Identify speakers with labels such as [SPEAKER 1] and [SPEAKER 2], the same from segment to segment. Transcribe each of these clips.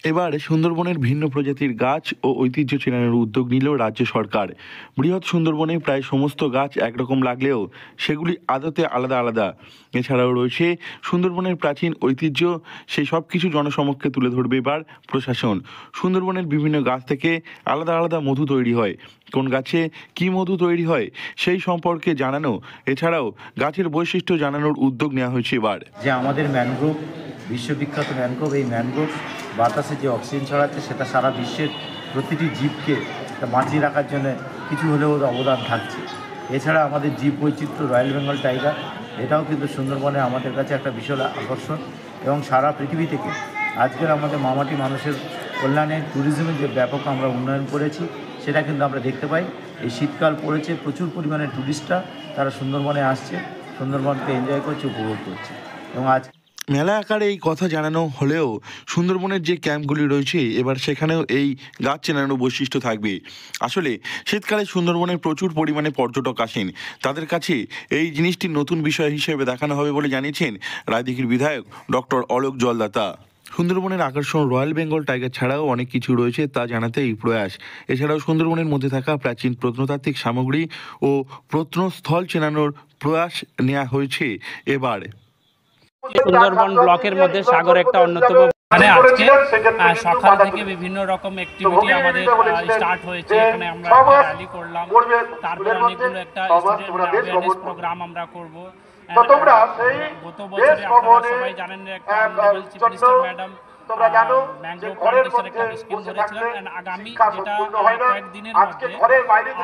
[SPEAKER 1] এবার সুন্দরবনের ভিন্ন প্রজাতির গাছ ও ঐতিহ্য চেনানোর উদ্যোগ নিল রাজ্য সরকার। বৃহৎ সুন্দরবনে প্রায় সমস্ত গাছ একরকম লাগলেও সেগুলি আদতে আলাদা আলাদা। এছাড়াও রয়েছে সুন্দরবনের প্রাচীন ঐতিহ্য, সেই সব কিছু জনসমক্ষে তুলে ধরবে এবার প্রশাসন। সুন্দরবনের বিভিন্ন গাছ থেকে আলাদা আলাদা মধু তৈরি হয়, কোন গাছে কী মধু তৈরি হয় সেই সম্পর্কে জানানো, এছাড়াও গাছের বৈশিষ্ট্য জানানোর উদ্যোগ নেওয়া হয়েছে এবার।
[SPEAKER 2] যে আমাদের ম্যানগ্রোভ, বিশ্ববিখ্যাত ম্যানগ্রোভ, এই ম্যানগ্রোভ বাতাসে যে অক্সিজেন ছড়াচ্ছে সেটা সারা বিশ্বের প্রতিটি জীবকে বাঁচিয়ে রাখার জন্য কিছু হলেও ওর অবদান থাকছে। এছাড়া আমাদের জীব বৈচিত্র্য রয়্যাল বেঙ্গল টাইগার, এটাও কিন্তু সুন্দরবনে আমাদের কাছে একটা বিশাল আকর্ষণ। এবং সারা পৃথিবী থেকে আজকের আমাদের মামাটি মানুষের কল্যাণে ট্যুরিজমের যে ব্যাপক আমরা উন্নয়ন করেছি সেটা কিন্তু আমরা দেখতে পাই। এই শীতকাল পড়েছে, প্রচুর পরিমাণে ট্যুরিস্টরা তারা সুন্দরবনে আসছে, সুন্দরবনকে এনজয় করছে, উপভোগ করছে। এবং আজ
[SPEAKER 1] মেলা আকারে এই কথা জানানো হলেও সুন্দরবনের যে ক্যাম্পগুলি রয়েছে এবার সেখানেও এই গাছ চেনানোর বৈশিষ্ট্য থাকবে। আসলে শীতকালে সুন্দরবনে প্রচুর পরিমাণে পর্যটক আসেন, তাদের কাছে এই জিনিসটি নতুন বিষয় হিসেবে দেখানো হবে বলে জানিয়েছেন রায়দিঘির বিধায়ক ডক্টর অলোক জলদাতা। সুন্দরবনের আকর্ষণ রয়্যাল বেঙ্গল টাইগার ছাড়াও অনেক কিছু রয়েছে তা জানাতে এই প্রয়াস। এছাড়াও সুন্দরবনের মধ্যে থাকা প্রাচীন প্রত্নতাত্ত্বিক সামগ্রী ও প্রত্নস্থল চেনানোর প্রয়াস নেওয়া হয়েছে এবার।
[SPEAKER 3] সুন্দরবন ব্লকের মধ্যে সাগর একটা অন্যতম। মানে আজকে সকাল থেকে বিভিন্ন রকম অ্যাক্টিভিটি আমাদের স্টার্ট হয়েছে। এখানে আমরা র্যালি করলাম, তারপর অনেকগুলো একটা স্টুডেন্ট অ্যাওয়ারনেস প্রোগ্রাম আমরা করব। গত বছরে আপনারা সবাই জানেন একটা chief minister madam mangrove plantation একটা স্কিম ধরেছিলেন। আগামী যেটা কয়েকদিনের মধ্যে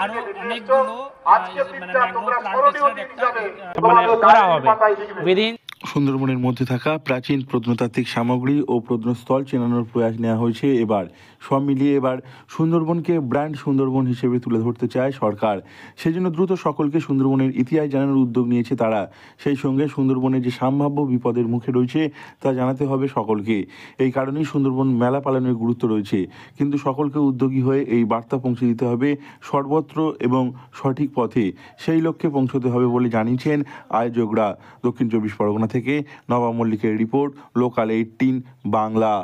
[SPEAKER 3] আরো অনেকগুলো মানে ম্যানগ্রোভ প্লান্টেশনের একটা মানে করা হবে উইদিন।
[SPEAKER 1] সুন্দরবনের মধ্যে থাকা প্রাচীন প্রত্নতাত্ত্বিক সামগ্রী ও প্রত্নস্থল চেনানোর প্রয়াস নেওয়া হয়েছে এবার। সব মিলিয়ে এবার সুন্দরবনকে ব্র্যান্ড সুন্দরবন হিসেবে তুলে ধরতে চায় সরকার। সেজন্য দ্রুত সকলকে সুন্দরবনের ইতিহাস জানানোর উদ্যোগ নিয়েছে তারা। সেই সঙ্গে সুন্দরবনের যে সম্ভাব্য বিপদের মুখে রয়েছে তা জানাতে হবে সকলকে। এই কারণেই সুন্দরবন মেলা পালনের গুরুত্ব রয়েছে। কিন্তু সকলকে উদ্যোগী হয়ে এই বার্তা পৌঁছে দিতে হবে সর্বত্র এবং সঠিক পথে, সেই লক্ষ্যে পৌঁছতে হবে বলে জানিয়েছেন আয়োজকরা। দক্ষিণ 24 পরগনা থেকে নবাব মল্লিকের রিপোর্ট, লোকাল 18 বাংলা।